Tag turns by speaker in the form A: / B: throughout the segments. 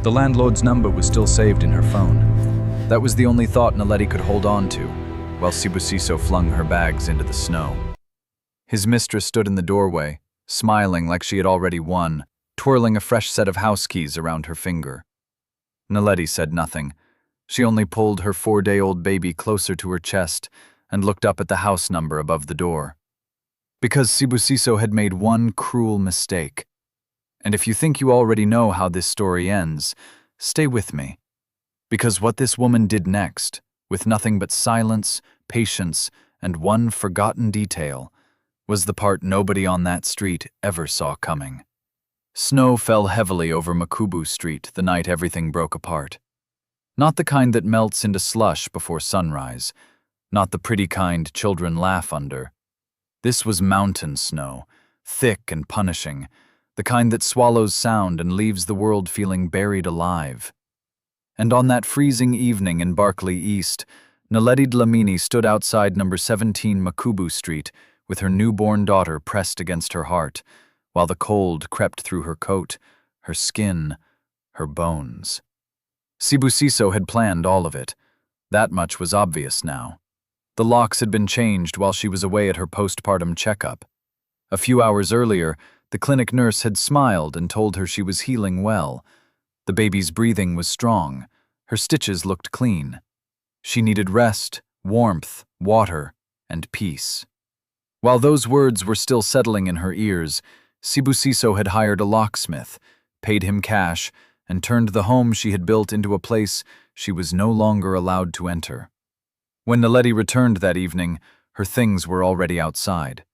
A: The landlord's number was still saved in her phone. That was the only thought Naledi could hold on to, while Sibusiso flung her bags into the snow. His mistress stood in the doorway, smiling like she had already won, twirling a fresh set of house keys around her finger. Naledi said nothing. She only pulled her 4-day-old baby closer to her chest and looked up at the house number above the door. Because Sibusiso had made one cruel mistake. And if you think you already know how this story ends, stay with me. Because what this woman did next, with nothing but silence, patience, and one forgotten detail, was the part nobody on that street ever saw coming. Snow fell heavily over Makubu Street the night everything broke apart. Not the kind that melts into slush before sunrise, not the pretty kind children laugh under. This was mountain snow, thick and punishing, the kind that swallows sound and leaves the world feeling buried alive. And on that freezing evening in Berkeley East, Naledi Dlamini stood outside number 17 Makubu Street with her newborn daughter pressed against her heart, while the cold crept through her coat, her skin, her bones. Sibusiso had planned all of it. That much was obvious now. The locks had been changed while she was away at her postpartum checkup. A few hours earlier, the clinic nurse had smiled and told her she was healing well. The baby's breathing was strong. Her stitches looked clean. She needed rest, warmth, water, and peace. While those words were still settling in her ears, Sibusiso had hired a locksmith, paid him cash, and turned the home she had built into a place she was no longer allowed to enter. When Naledi returned that evening, her things were already outside.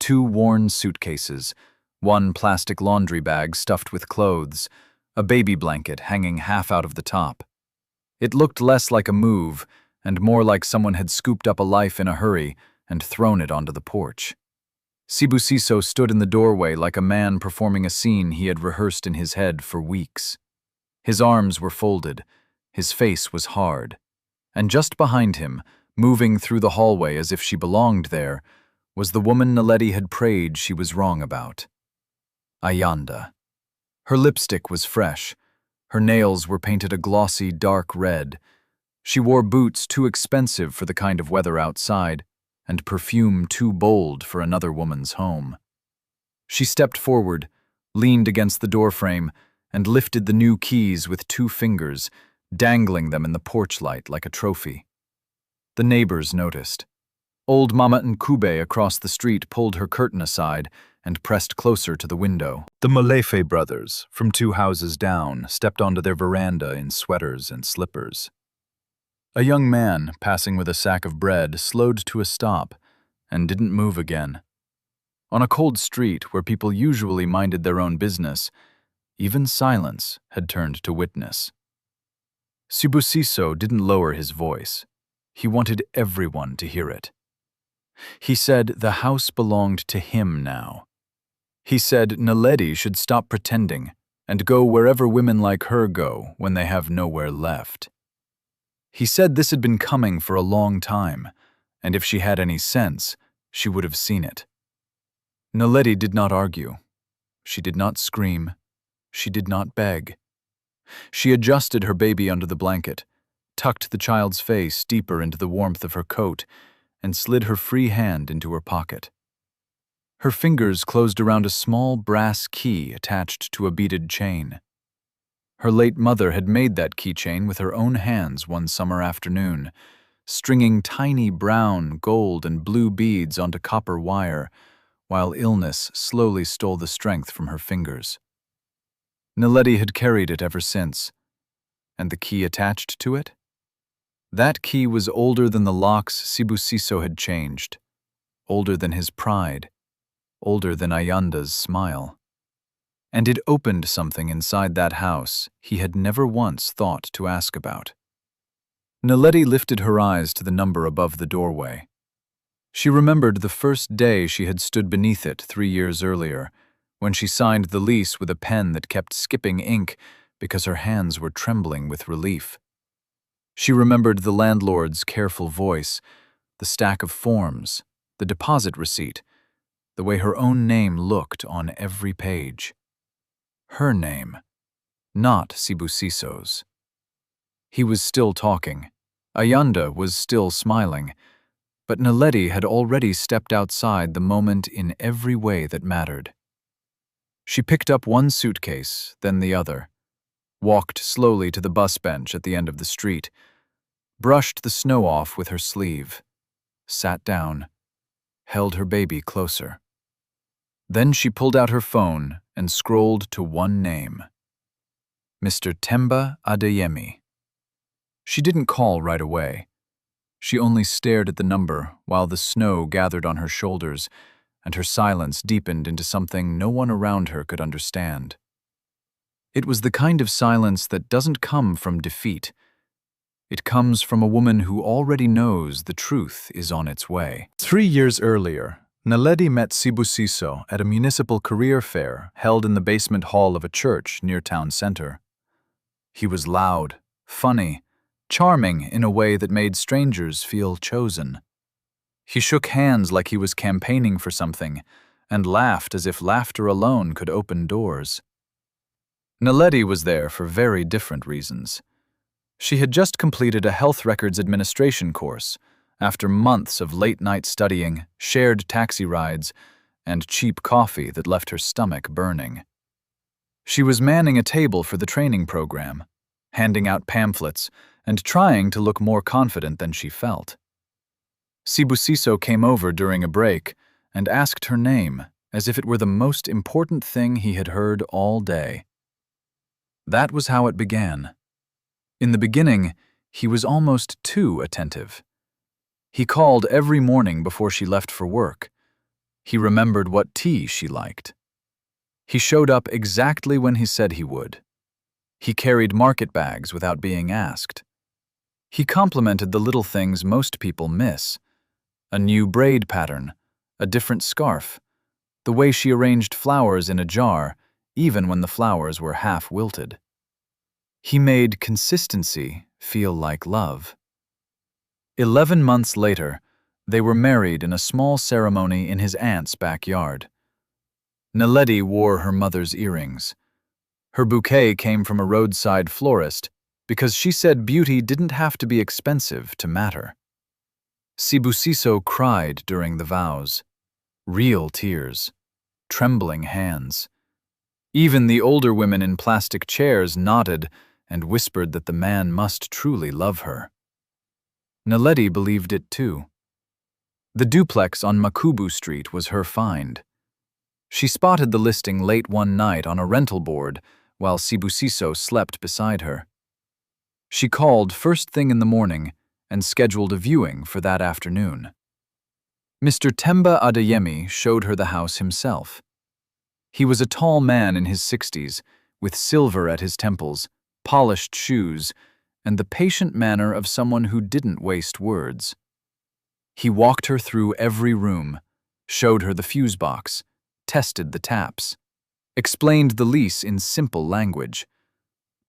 A: 2 worn suitcases, 1 plastic laundry bag stuffed with clothes, a baby blanket hanging half out of the top. It looked less like a move and more like someone had scooped up a life in a hurry and thrown it onto the porch. Sibusiso stood in the doorway like a man performing a scene he had rehearsed in his head for weeks. His arms were folded, his face was hard, and just behind him, moving through the hallway as if she belonged there, was the woman Naledi had prayed she was wrong about. Ayanda. Her lipstick was fresh. Her nails were painted a glossy, dark red. She wore boots too expensive for the kind of weather outside, and perfume too bold for another woman's home. She stepped forward, leaned against the doorframe, and lifted the new keys with 2 fingers, dangling them in the porch light like a trophy. The neighbors noticed. Old Mama Nkube across the street pulled her curtain aside and pressed closer to the window. The Molefe brothers, from 2 houses down, stepped onto their veranda in sweaters and slippers. A young man, passing with a sack of bread, slowed to a stop and didn't move again. On a cold street where people usually minded their own business, even silence had turned to witness. Sibusiso didn't lower his voice. He wanted everyone to hear it. He said the house belonged to him now. He said Naledi should stop pretending and go wherever women like her go when they have nowhere left. He said this had been coming for a long time, and if she had any sense, she would have seen it. Naledi did not argue. She did not scream. She did not beg. She adjusted her baby under the blanket, tucked the child's face deeper into the warmth of her coat, and slid her free hand into her pocket. Her fingers closed around a small brass key attached to a beaded chain. Her late mother had made that keychain with her own hands one summer afternoon, stringing tiny brown, gold, and blue beads onto copper wire, while illness slowly stole the strength from her fingers. Naledi had carried it ever since. And the key attached to it? That key was older than the locks Sibusiso had changed, older than his pride, older than Ayanda's smile. And it opened something inside that house he had never once thought to ask about. Naledi lifted her eyes to the number above the doorway. She remembered the first day she had stood beneath it 3 years earlier, when she signed the lease with a pen that kept skipping ink because her hands were trembling with relief. She remembered the landlord's careful voice, the stack of forms, the deposit receipt, the way her own name looked on every page. Her name, not Sibusiso's. He was still talking. Ayanda was still smiling. But Naledi had already stepped outside the moment in every way that mattered. She picked up one suitcase, then the other, walked slowly to the bus bench at the end of the street, brushed the snow off with her sleeve, sat down, held her baby closer. Then she pulled out her phone and scrolled to one name: Mr. Temba Adeyemi. She didn't call right away. She only stared at the number while the snow gathered on her shoulders and her silence deepened into something no one around her could understand. It was the kind of silence that doesn't come from defeat. It comes from a woman who already knows the truth is on its way. 3 years earlier, Naledi met Sibusiso at a municipal career fair held in the basement hall of a church near town center. He was loud, funny, charming in a way that made strangers feel chosen. He shook hands like he was campaigning for something, and laughed as if laughter alone could open doors. Naledi was there for very different reasons. She had just completed a health records administration course, after months of late-night studying, shared taxi rides, and cheap coffee that left her stomach burning. She was manning a table for the training program, handing out pamphlets, and trying to look more confident than she felt. Sibusiso came over during a break and asked her name as if it were the most important thing he had heard all day. That was how it began. In the beginning, he was almost too attentive. He called every morning before she left for work. He remembered what tea she liked. He showed up exactly when he said he would. He carried market bags without being asked. He complimented the little things most people miss: a new braid pattern, a different scarf, the way she arranged flowers in a jar, even when the flowers were half wilted. He made consistency feel like love. 11 months later, they were married in a small ceremony in his aunt's backyard. Naledi wore her mother's earrings. Her bouquet came from a roadside florist because she said beauty didn't have to be expensive to matter. Sibusiso cried during the vows. Real tears. Trembling hands. Even the older women in plastic chairs nodded and whispered that the man must truly love her. Naledi believed it too. The duplex on Makubu Street was her find. She spotted the listing late one night on a rental board while Sibusiso slept beside her. She called first thing in the morning and scheduled a viewing for that afternoon. Mr. Temba Adeyemi showed her the house himself. He was a tall man in his 60s, with silver at his temples, polished shoes, and the patient manner of someone who didn't waste words. He walked her through every room, showed her the fuse box, tested the taps, explained the lease in simple language,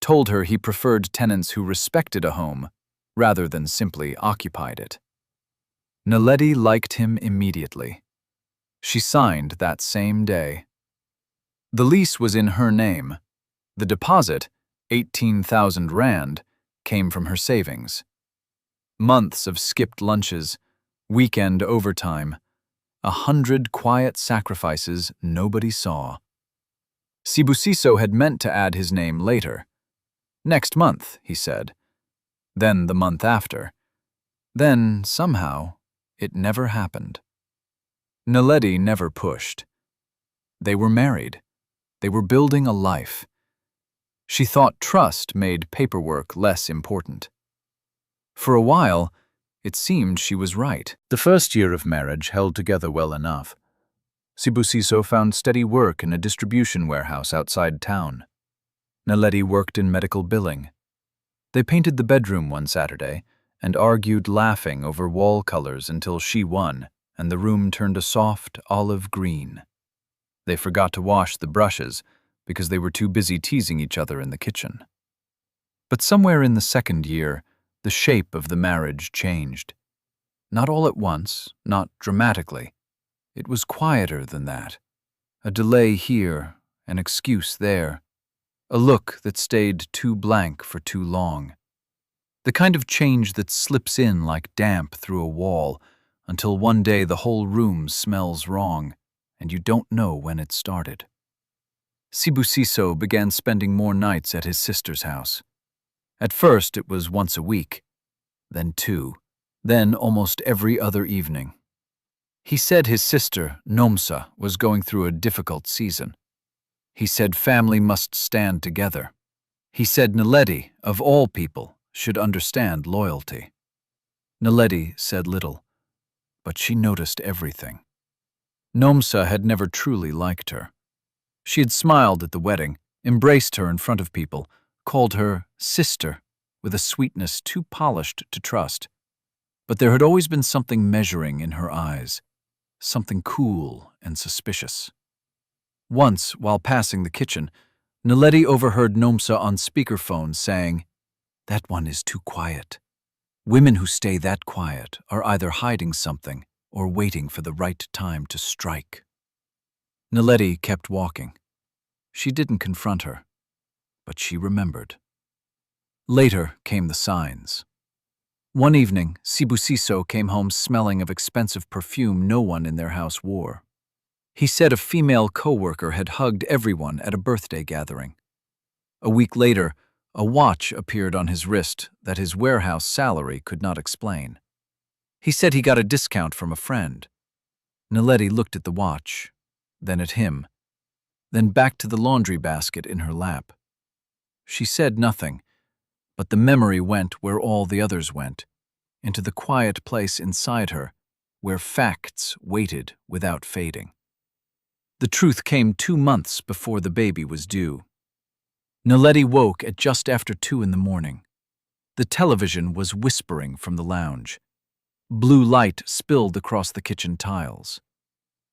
A: told her he preferred tenants who respected a home rather than simply occupied it. Naledi liked him immediately. She signed that same day. The lease was in her name. The deposit, 18,000 rand, came from her savings. Months of skipped lunches, weekend overtime, 100 quiet sacrifices nobody saw. Sibusiso had meant to add his name later. Next month, he said. Then the month after. Then, somehow, it never happened. Naledi never pushed. They were married. They were building a life. She thought trust made paperwork less important. For a while, it seemed she was right. The first year of marriage held together well enough. Sibusiso found steady work in a distribution warehouse outside town. Naledi worked in medical billing. They painted the bedroom one Saturday and argued laughing over wall colors until she won and the room turned a soft olive green. They forgot to wash the brushes because they were too busy teasing each other in the kitchen. But somewhere in the second year, the shape of the marriage changed. Not all at once, not dramatically. It was quieter than that. A delay here, an excuse there. a look that stayed too blank for too long. The kind of change that slips in like damp through a wall until one day the whole room smells wrong and you don't know when it started. Sibusiso began spending more nights at his sister's house. At first it was once a week, then 2, then almost every other evening. He said his sister, Nomsa, was going through a difficult season. He said family must stand together. He said Naledi, of all people, should understand loyalty. Naledi said little, but she noticed everything. Nomsa had never truly liked her. She had smiled at the wedding, embraced her in front of people, called her sister with a sweetness too polished to trust. But there had always been something measuring in her eyes, something cool and suspicious. Once, while passing the kitchen, Naledi overheard Nomsa on speakerphone saying, "That one is too quiet. Women who stay that quiet are either hiding something or waiting for the right time to strike." Naledi kept walking. She didn't confront her, but she remembered. Later came the signs. One evening, Sibusiso came home smelling of expensive perfume no one in their house wore. He said a female co-worker had hugged everyone at a birthday gathering. A week later, a watch appeared on his wrist that his warehouse salary could not explain. He said he got a discount from a friend. Naledi looked at the watch, then at him, then back to the laundry basket in her lap. She said nothing, but the memory went where all the others went, into the quiet place inside her, where facts waited without fading. The truth came 2 months before the baby was due. Naledi woke at just after 2 in the morning. The television was whispering from the lounge. Blue light spilled across the kitchen tiles.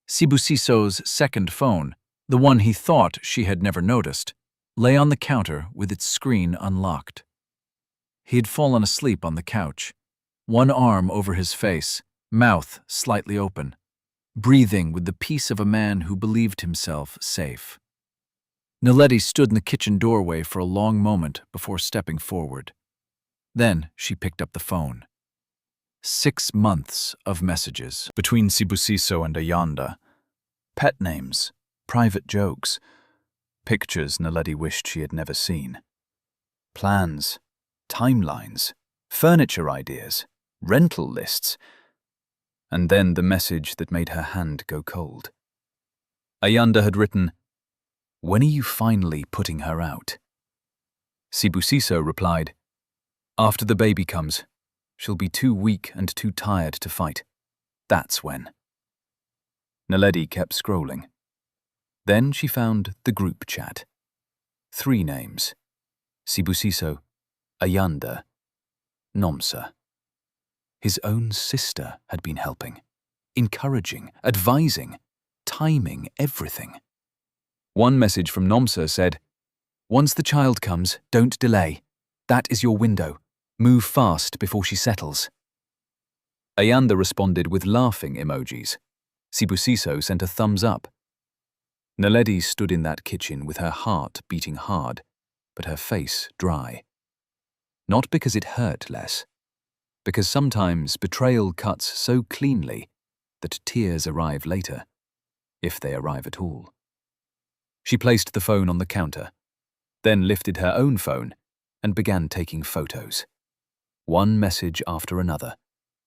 A: Sibusiso's second phone, the one he thought she had never noticed, lay on the counter with its screen unlocked. He had fallen asleep on the couch, one arm over his face, mouth slightly open, breathing with the peace of a man who believed himself safe. Naledi stood in the kitchen doorway for a long moment before stepping forward. Then she picked up the phone. 6 months of messages between Sibusiso and Ayanda. Pet names, private jokes, pictures Naledi wished she had never seen. Plans, timelines, furniture ideas, rental lists. And then the message that made her hand go cold. Ayanda had written, "When are you finally putting her out?" Sibusiso replied, "After the baby comes. She'll be too weak and too tired to fight. That's when." Naledi kept scrolling. Then she found the group chat. 3 names. Sibusiso, Ayanda, Nomsa. His own sister had been helping, encouraging, advising, timing everything. One message from Nomsa said, "Once the child comes, don't delay. That is your window. Move fast before she settles." Ayanda responded with laughing emojis. Sibusiso sent a thumbs up. Naledi stood in that kitchen with her heart beating hard, but her face dry. Not because it hurt less, because sometimes betrayal cuts so cleanly that tears arrive later, if they arrive at all. She placed the phone on the counter, then lifted her own phone and began taking photos. One message after another,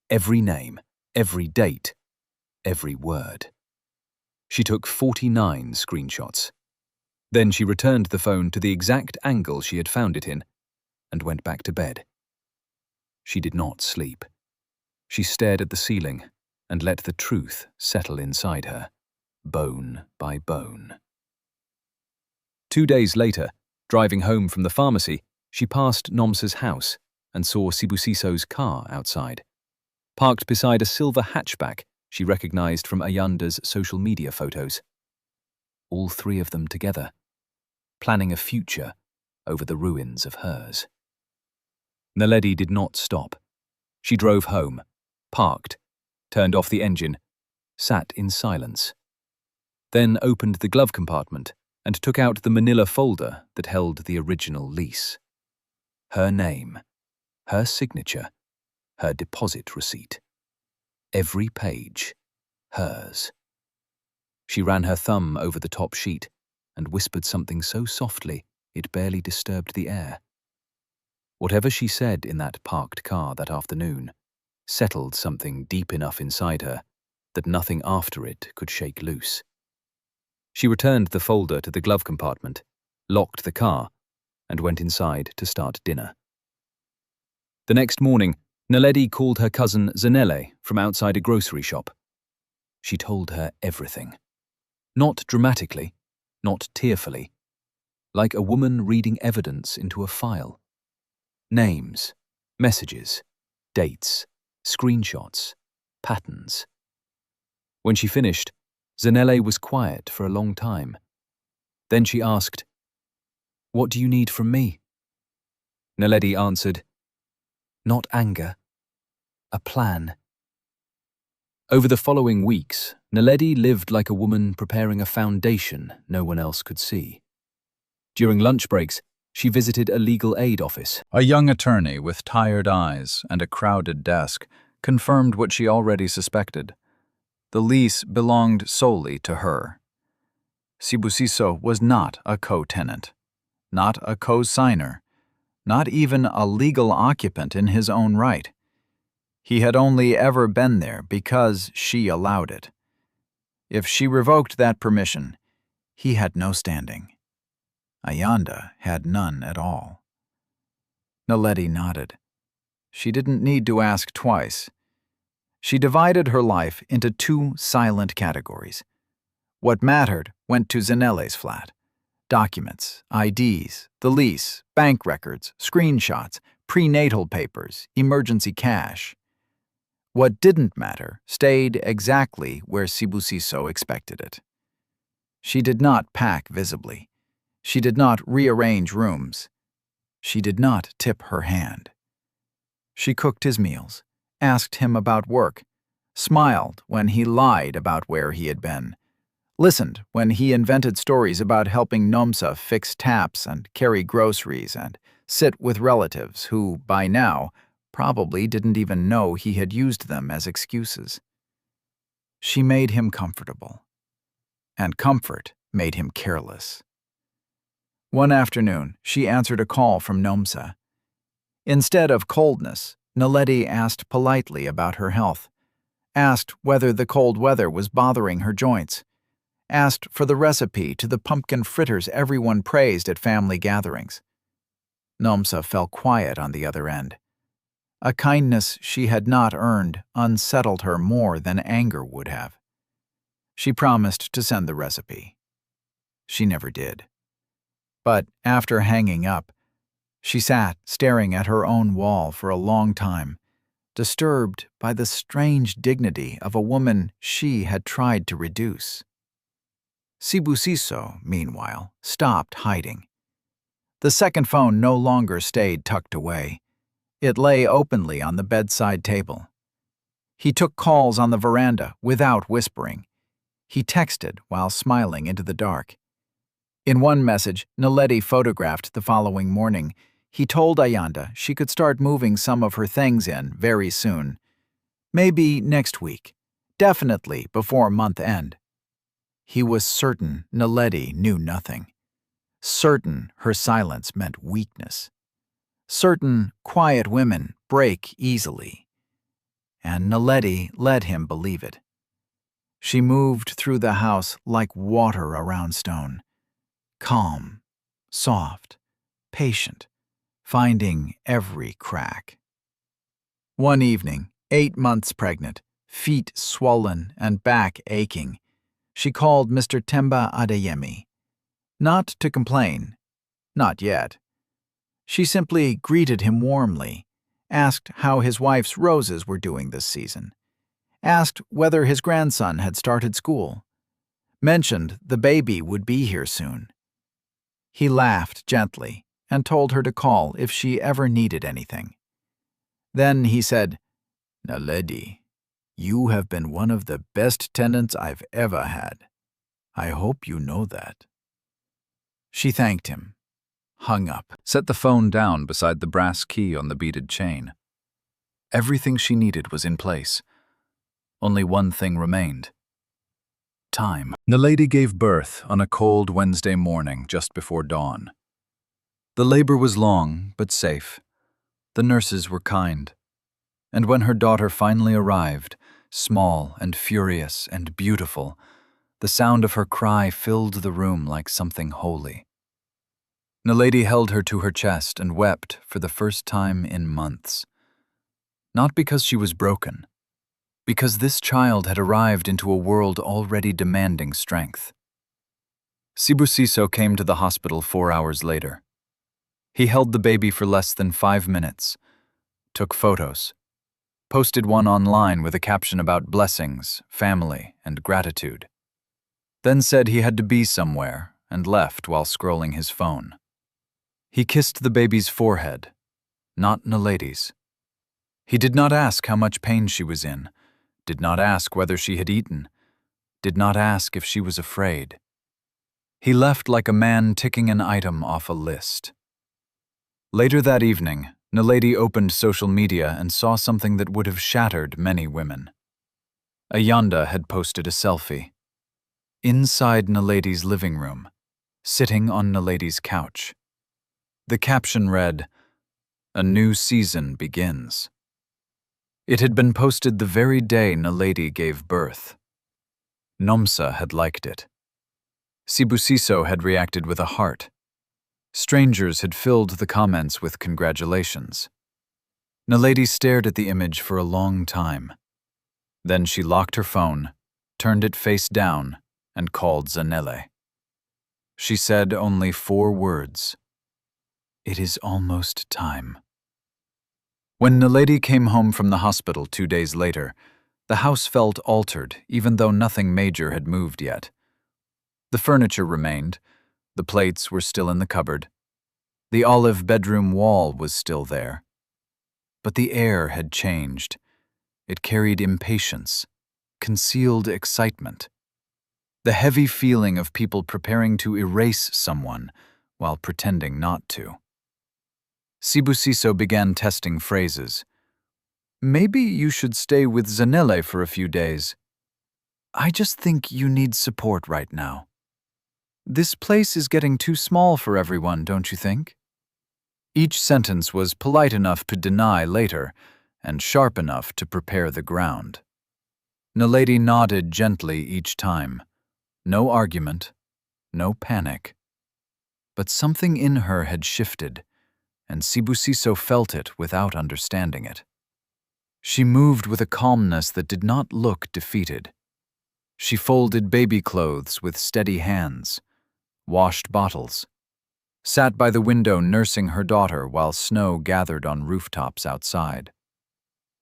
A: every name, every date, every word. She took 49 screenshots. Then she returned the phone to the exact angle she had found it in and went back to bed. She did not sleep. She stared at the ceiling and let the truth settle inside her, bone by bone. 2 days later, driving home from the pharmacy, she passed Nomsa's house and saw Sibusiso's car outside. Parked beside a silver hatchback she recognized from Ayanda's social media photos. All 3 of them together, planning a future over the ruins of hers. Naledi did not stop. She drove home, parked, turned off the engine, sat in silence. Then opened the glove compartment and took out the manila folder that held the original lease. Her name, her signature, her deposit receipt. Every page, hers. She ran her thumb over the top sheet and whispered something so softly it barely disturbed the air. Whatever she said in that parked car that afternoon settled something deep enough inside her that nothing after it could shake loose. She returned the folder to the glove compartment, locked the car, and went inside to start dinner. The next morning, Naledi called her cousin Zanele from outside a grocery shop. She told her everything. Not dramatically, not tearfully, like a woman reading evidence into a file. Names, messages, dates, screenshots, patterns. When she finished, Zanele was quiet for a long time. Then she asked, "What do you need from me?" Naledi answered, "Not anger, a plan." Over the following weeks, Naledi lived like a woman preparing a foundation no one else could see. During lunch breaks, she visited a legal aid office. A young attorney with tired eyes and a crowded desk confirmed what she already suspected. The lease belonged solely to her. Sibusiso was not a co-tenant, not a co-signer, not even a legal occupant in his own right. He had only ever been there because she allowed it. If she revoked that permission, he had no standing. Ayanda had none at all. Naledi nodded. She didn't need to ask twice. She divided her life into two silent categories. What mattered went to Zanele's flat. Documents, IDs, the lease, bank records, screenshots, prenatal papers, emergency cash. What didn't matter stayed exactly where Sibusiso expected it. She did not pack visibly. She did not rearrange rooms. She did not tip her hand. She cooked his meals, asked him about work, smiled when he lied about where he had been, listened when he invented stories about helping Nomsa fix taps and carry groceries and sit with relatives who, by now, probably didn't even know he had used them as excuses. She made him comfortable, and comfort made him careless. One afternoon, she answered a call from Nomsa. Instead of coldness, Naledi asked politely about her health, asked whether the cold weather was bothering her joints, asked for the recipe to the pumpkin fritters everyone praised at family gatherings. Nomsa fell quiet on the other end. A kindness she had not earned unsettled her more than anger would have. She promised to send the recipe. She never did. But after hanging up, she sat staring at her own wall for a long time, disturbed by the strange dignity of a woman she had tried to reduce. Sibusiso, meanwhile, stopped hiding. The second phone no longer stayed tucked away. It lay openly on the bedside table. He took calls on the veranda without whispering. He texted while smiling into the dark. In one message Naledi photographed the following morning, he told Ayanda she could start moving some of her things in very soon. Maybe next week. Definitely before month end. He was certain Naledi knew nothing. Certain her silence meant weakness. Certain quiet women break easily. And Naledi let him believe it. She moved through the house like water around stone. Calm, soft, patient, finding every crack. One evening, 8 months pregnant, feet swollen and back aching, she called Mr. Temba Adeyemi. Not to complain, not yet. She simply greeted him warmly, asked how his wife's roses were doing this season, asked whether his grandson had started school, mentioned the baby would be here soon. He laughed gently and told her to call if she ever needed anything. Then he said, "Naledi, you have been one of the best tenants I've ever had. I hope you know that." She thanked him, hung up, set the phone down beside the brass key on the beaded chain. Everything she needed was in place. Only one thing remained. Time. Naledi gave birth on a cold Wednesday morning just before dawn. The labor was long, but safe. The nurses were kind. And when her daughter finally arrived, small and furious and beautiful, the sound of her cry filled the room like something holy. Naledi held her to her chest and wept for the first time in months. Not because she was broken, because this child had arrived into a world already demanding strength. Sibusiso came to the hospital 4 hours later. He held the baby for less than 5 minutes, took photos, posted one online with a caption about blessings, family, and gratitude, then said he had to be somewhere and left while scrolling his phone. He kissed the baby's forehead, not Naledi's. He did not ask how much pain she was in, did not ask whether she had eaten, did not ask if she was afraid. He left like a man ticking an item off a list. Later that evening, Naledi opened social media and saw something that would have shattered many women. Ayanda had posted a selfie. Inside Naledi's living room, sitting on Naledi's couch. The caption read, "A new season begins." It had been posted the very day Naledi gave birth. Nomsa had liked it. Sibusiso had reacted with a heart. Strangers had filled the comments with congratulations. Naledi stared at the image for a long time. Then she locked her phone, turned it face down, and called Zanele. She said only 4 words. "It is almost time." When Naledi came home from the hospital 2 days later, the house felt altered even though nothing major had moved yet. The furniture remained. The plates were still in the cupboard. The olive bedroom wall was still there. But the air had changed. It carried impatience, concealed excitement. The heavy feeling of people preparing to erase someone while pretending not to. Sibusiso began testing phrases. "Maybe you should stay with Zanele for a few days. I just think you need support right now. This place is getting too small for everyone, don't you think?" Each sentence was polite enough to deny later, and sharp enough to prepare the ground. Naledi nodded gently each time. No argument, no panic. But something in her had shifted, and Sibusiso felt it without understanding it. She moved with a calmness that did not look defeated. She folded baby clothes with steady hands, washed bottles, sat by the window nursing her daughter while snow gathered on rooftops outside.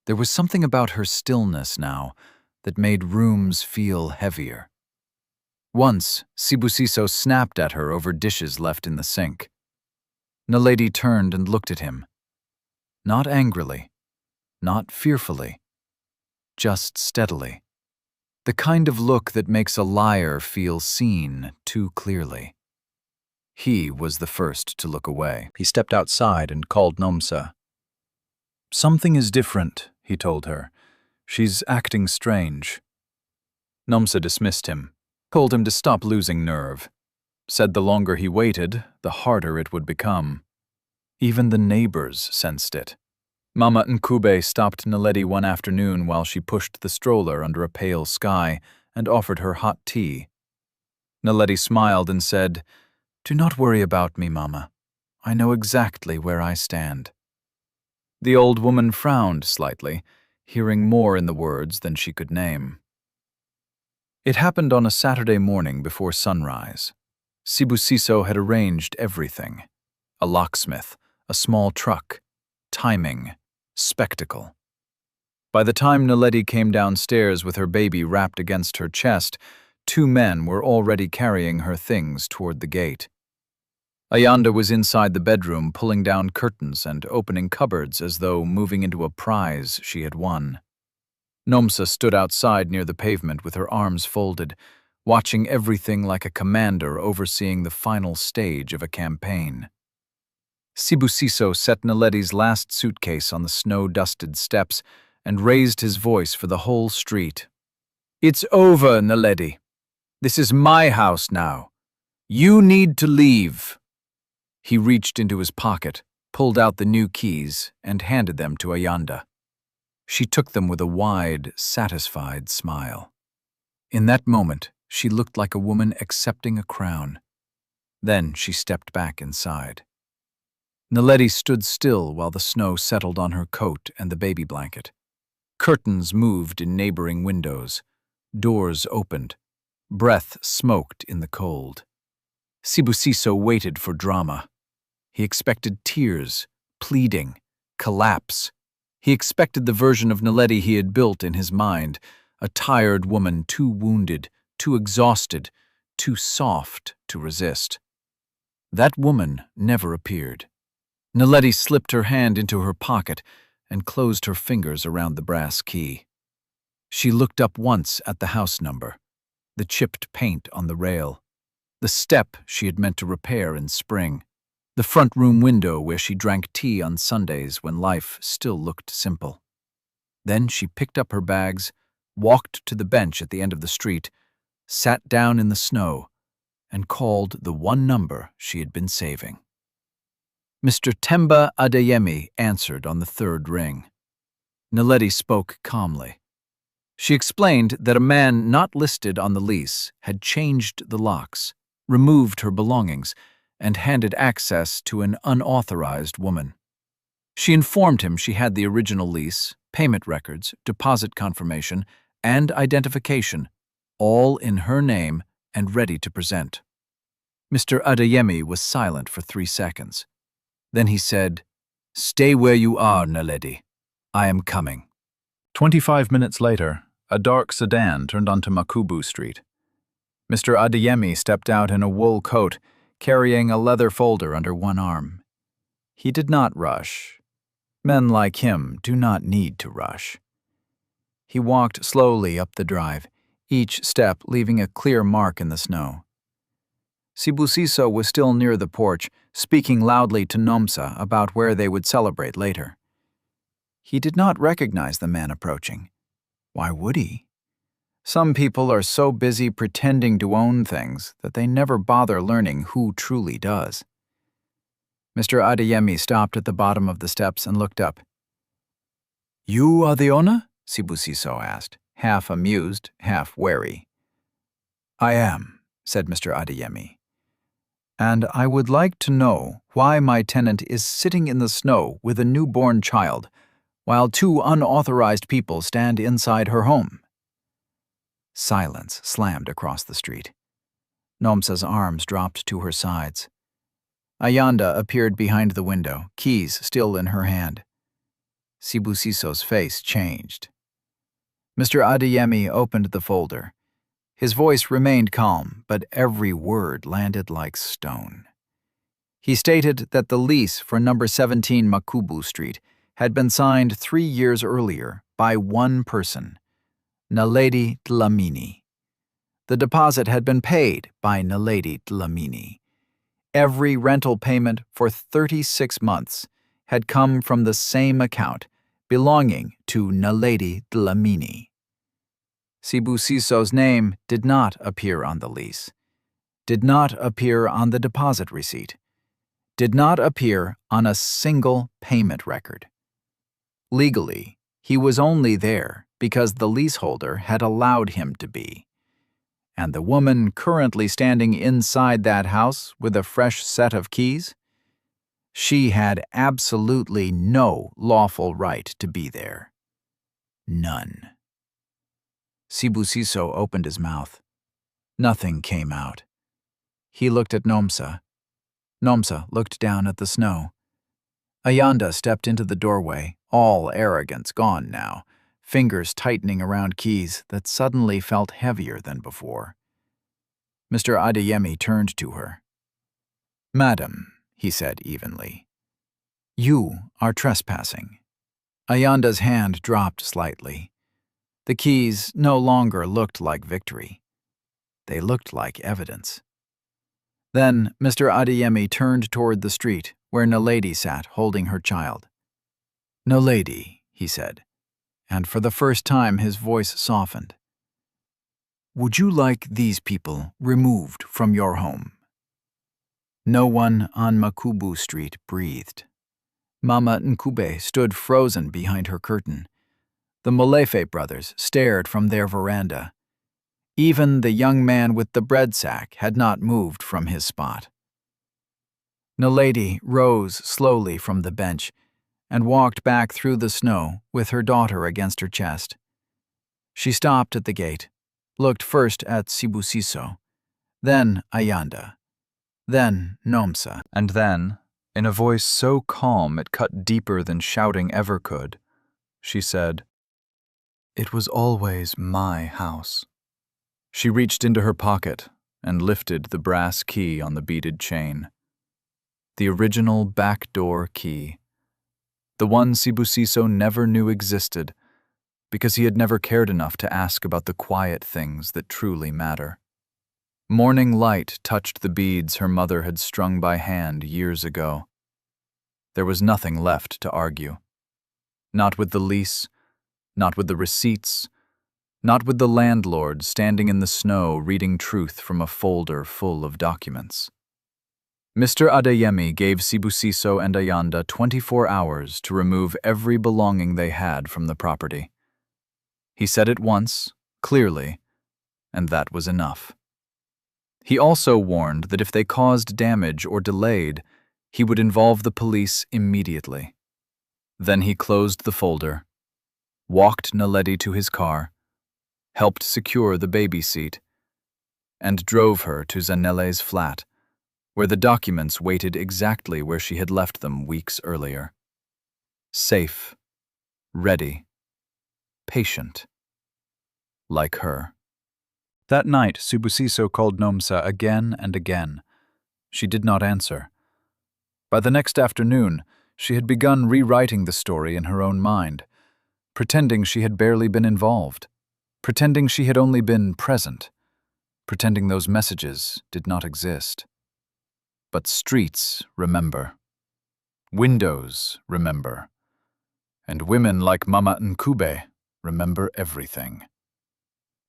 A: There was something about her stillness now that made rooms feel heavier. Once, Sibusiso snapped at her over dishes left in the sink. Naledi turned and looked at him. Not angrily, not fearfully, just steadily. The kind of look that makes a liar feel seen too clearly. He was the first to look away. He stepped outside and called Nomsa. "Something is different," he told her. "She's acting strange." Nomsa dismissed him, told him to stop losing nerve. Said the longer he waited, the harder it would become. Even the neighbors sensed it. Mama Nkube stopped Naledi one afternoon while she pushed the stroller under a pale sky and offered her hot tea. Naledi smiled and said, "Do not worry about me, Mama. I know exactly where I stand." The old woman frowned slightly, hearing more in the words than she could name. It happened on a Saturday morning before sunrise. Sibusiso had arranged everything. A locksmith, a small truck, timing, spectacle. By the time Naledi came downstairs with her baby wrapped against her chest, 2 men were already carrying her things toward the gate. Ayanda was inside the bedroom pulling down curtains and opening cupboards as though moving into a prize she had won. Nomsa stood outside near the pavement with her arms folded, watching everything like a commander overseeing the final stage of a campaign. Sibusiso set Naledi's last suitcase on the snow-dusted steps and raised his voice for the whole street. "It's over, Naledi. This is my house now. You need to leave." He reached into his pocket, pulled out the new keys, and handed them to Ayanda. She took them with a wide, satisfied smile. In that moment, she looked like a woman accepting a crown. Then she stepped back inside. Naledi stood still while the snow settled on her coat and the baby blanket. Curtains moved in neighboring windows. Doors opened. Breath smoked in the cold. Sibusiso waited for drama. He expected tears, pleading, collapse. He expected the version of Naledi he had built in his mind, a tired woman too wounded, too exhausted, too soft to resist. That woman never appeared. Naledi slipped her hand into her pocket and closed her fingers around the brass key. She looked up once at the house number, the chipped paint on the rail, the step she had meant to repair in spring, the front room window where she drank tea on Sundays when life still looked simple. Then she picked up her bags, walked to the bench at the end of the street, sat down in the snow, and called the one number she had been saving. Mr. Temba Adeyemi answered on the third ring. Naledi spoke calmly. She explained that a man not listed on the lease had changed the locks, removed her belongings, and handed access to an unauthorized woman. She informed him she had the original lease, payment records, deposit confirmation, and identification, all in her name and ready to present. Mr. Adeyemi was silent for 3 seconds. Then he said, "Stay where you are, Naledi. I am coming." 25 minutes later, a dark sedan turned onto Makubu Street. Mr. Adeyemi stepped out in a wool coat, carrying a leather folder under one arm. He did not rush. Men like him do not need to rush. He walked slowly up the drive, each step leaving a clear mark in the snow. Sibusiso was still near the porch, speaking loudly to Nomsa about where they would celebrate later. He did not recognize the man approaching. Why would he? Some people are so busy pretending to own things that they never bother learning who truly does. Mr. Adeyemi stopped at the bottom of the steps and looked up. "You are the owner?" Sibusiso asked, half amused, half wary. "I am," said Mr. Adeyemi. "And I would like to know why my tenant is sitting in the snow with a newborn child, while 2 unauthorized people stand inside her home." Silence slammed across the street. Nomsa's arms dropped to her sides. Ayanda appeared behind the window, keys still in her hand. Sibusiso's face changed. Mr. Adeyemi opened the folder. His voice remained calm, but every word landed like stone. He stated that the lease for number 17 Makubu Street had been signed 3 years earlier by one person, Naledi Dlamini. The deposit had been paid by Naledi Dlamini. Every rental payment for 36 months had come from the same account, belonging to Naledi Dlamini. Sibusiso's name did not appear on the lease, did not appear on the deposit receipt, did not appear on a single payment record. Legally, he was only there because the leaseholder had allowed him to be. And the woman currently standing inside that house with a fresh set of keys? She had absolutely no lawful right to be there. None. Sibusiso opened his mouth. Nothing came out. He looked at Nomsa. Nomsa looked down at the snow. Ayanda stepped into the doorway, all arrogance gone now, fingers tightening around keys that suddenly felt heavier than before. Mr. Adeyemi turned to her. "Madam," he said evenly, "you are trespassing." Ayanda's hand dropped slightly. The keys no longer looked like victory. They looked like evidence. Then Mr. Adeyemi turned toward the street, where Naledi sat, holding her child. "Naledi," he said, and for the first time his voice softened. "Would you like these people removed from your home?" No one on Makubu Street breathed. Mama Nkube stood frozen behind her curtain. The Molefe brothers stared from their veranda. Even the young man with the bread sack had not moved from his spot. Naledi rose slowly from the bench and walked back through the snow with her daughter against her chest. She stopped at the gate, looked first at Sibusiso, then Ayanda, then Nomsa, and then, in a voice so calm it cut deeper than shouting ever could, she said, "It was always my house." She reached into her pocket and lifted the brass key on the beaded chain. The original back door key. The one Sibusiso never knew existed because he had never cared enough to ask about the quiet things that truly matter. Morning light touched the beads her mother had strung by hand years ago. There was nothing left to argue. Not with the lease, not with the receipts, not with the landlord standing in the snow reading truth from a folder full of documents. Mr. Adeyemi gave Sibusiso and Ayanda 24 hours to remove every belonging they had from the property. He said it once, clearly, and that was enough. He also warned that if they caused damage or delayed, he would involve the police immediately. Then he closed the folder, walked Naledi to his car, helped secure the baby seat, and drove her to Zanele's flat, where the documents waited exactly where she had left them weeks earlier. Safe, ready, patient, like her. That night, Sibusiso called Nomsa again and again. She did not answer. By the next afternoon, she had begun rewriting the story in her own mind, pretending she had barely been involved, pretending she had only been present, pretending those messages did not exist. But streets remember. Windows remember. And women like Mama Nkube remember everything.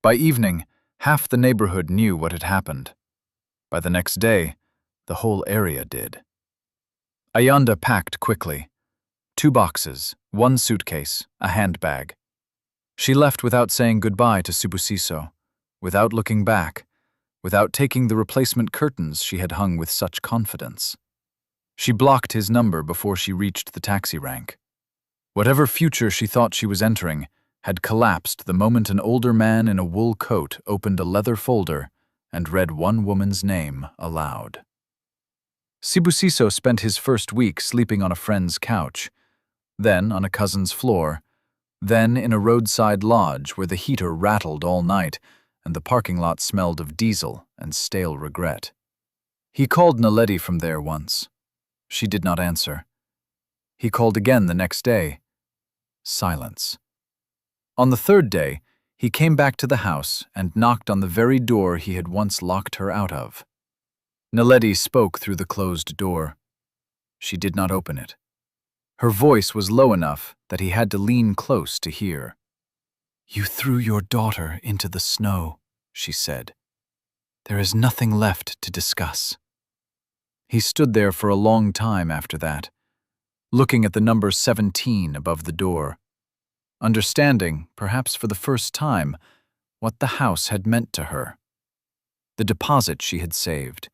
A: By evening, half the neighborhood knew what had happened. By the next day, the whole area did. Ayanda packed quickly. 2 boxes, 1 suitcase, a handbag. She left without saying goodbye to Sibusiso, without looking back, without taking the replacement curtains she had hung with such confidence. She blocked his number before she reached the taxi rank. Whatever future she thought she was entering had collapsed the moment an older man in a wool coat opened a leather folder and read one woman's name aloud. Sibusiso spent his first week sleeping on a friend's couch, then on a cousin's floor, then in a roadside lodge where the heater rattled all night and the parking lot smelled of diesel and stale regret. He called Naledi from there once. She did not answer. He called again the next day. Silence. On the 3rd day, he came back to the house and knocked on the very door he had once locked her out of. Naledi spoke through the closed door. She did not open it. Her voice was low enough that he had to lean close to hear. "You threw your daughter into the snow," she said. "There is nothing left to discuss." He stood there for a long time after that, looking at the number 17 above the door, understanding, perhaps for the first time, what the house had meant to her. The deposit she had saved,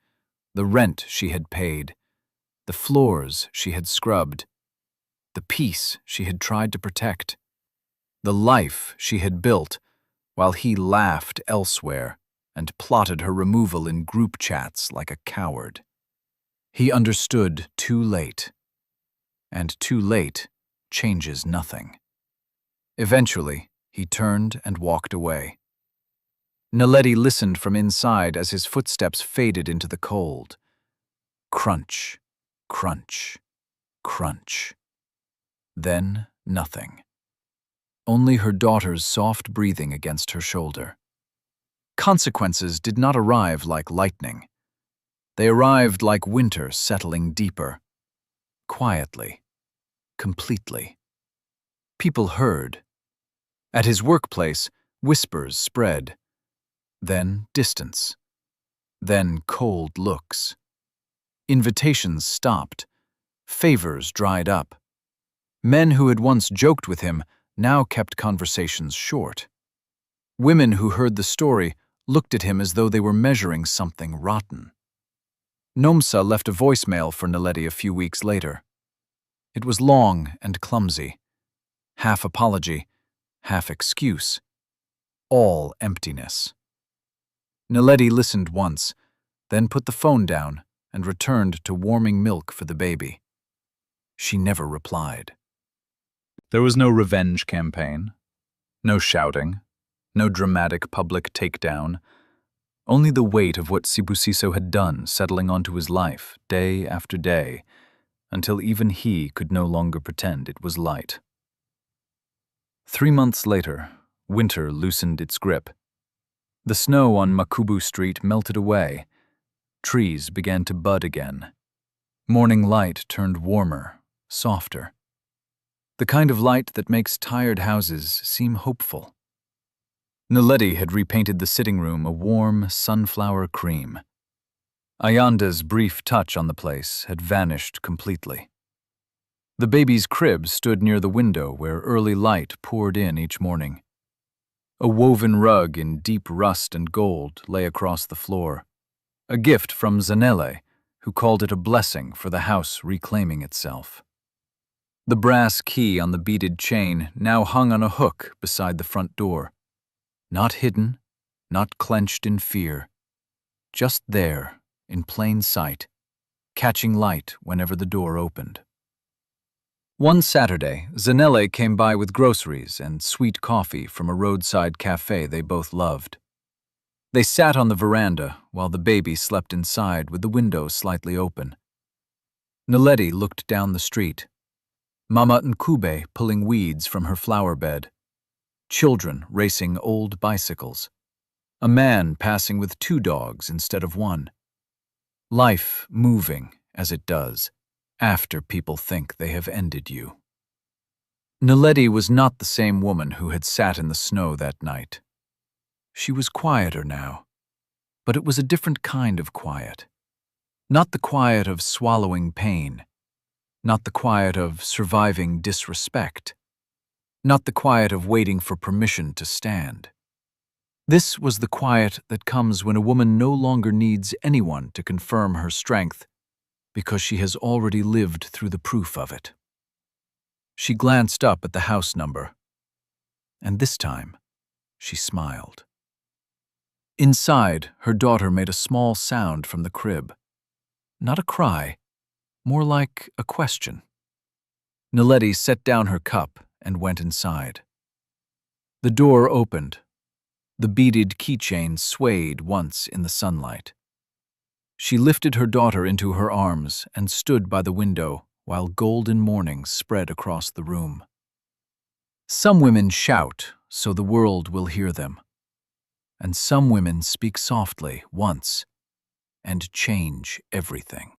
A: the rent she had paid, the floors she had scrubbed, the peace she had tried to protect, the life she had built while he laughed elsewhere and plotted her removal in group chats like a coward. He understood too late, and too late changes nothing. Eventually, he turned and walked away. Naledi listened from inside as his footsteps faded into the cold. Crunch, crunch, crunch. Then nothing. Only her daughter's soft breathing against her shoulder. Consequences did not arrive like lightning. They arrived like winter settling deeper, quietly, completely. People heard. At his workplace, whispers spread, then distance, then cold looks. Invitations stopped, favors dried up. Men who had once joked with him now kept conversations short. Women who heard the story looked at him as though they were measuring something rotten. Nomsa left a voicemail for Naledi a few weeks later. It was long and clumsy, half apology, half excuse, all emptiness. Naledi listened once, then put the phone down and returned to warming milk for the baby. She never replied. There was no revenge campaign, no shouting, no dramatic public takedown, only the weight of what Sibusiso had done settling onto his life day after day, until even he could no longer pretend it was light. 3 months later, winter loosened its grip. The snow on Makubu Street melted away. Trees began to bud again. Morning light turned warmer, softer. The kind of light that makes tired houses seem hopeful. Naledi had repainted the sitting room a warm sunflower cream. Ayanda's brief touch on the place had vanished completely. The baby's crib stood near the window where early light poured in each morning. A woven rug in deep rust and gold lay across the floor, a gift from Zanele, who called it a blessing for the house reclaiming itself. The brass key on the beaded chain now hung on a hook beside the front door. Not hidden, not clenched in fear, just there, in plain sight, catching light whenever the door opened. One Saturday, Zanele came by with groceries and sweet coffee from a roadside cafe they both loved. They sat on the veranda while the baby slept inside with the window slightly open. Naledi looked down the street. Mama Nkube pulling weeds from her flower bed. Children racing old bicycles. A man passing with 2 dogs instead of 1. Life moving as it does, after people think they have ended you. Naledi was not the same woman who had sat in the snow that night. She was quieter now, but it was a different kind of quiet. Not the quiet of swallowing pain, not the quiet of surviving disrespect, not the quiet of waiting for permission to stand. This was the quiet that comes when a woman no longer needs anyone to confirm her strength because she has already lived through the proof of it. She glanced up at the house number, and this time she smiled. Inside, her daughter made a small sound from the crib. Not a cry, more like a question. Naledi set down her cup and went inside. The door opened. The beaded keychain swayed once in the sunlight. She lifted her daughter into her arms and stood by the window while golden morning spread across the room. Some women shout so the world will hear them, and some women speak softly once and change everything.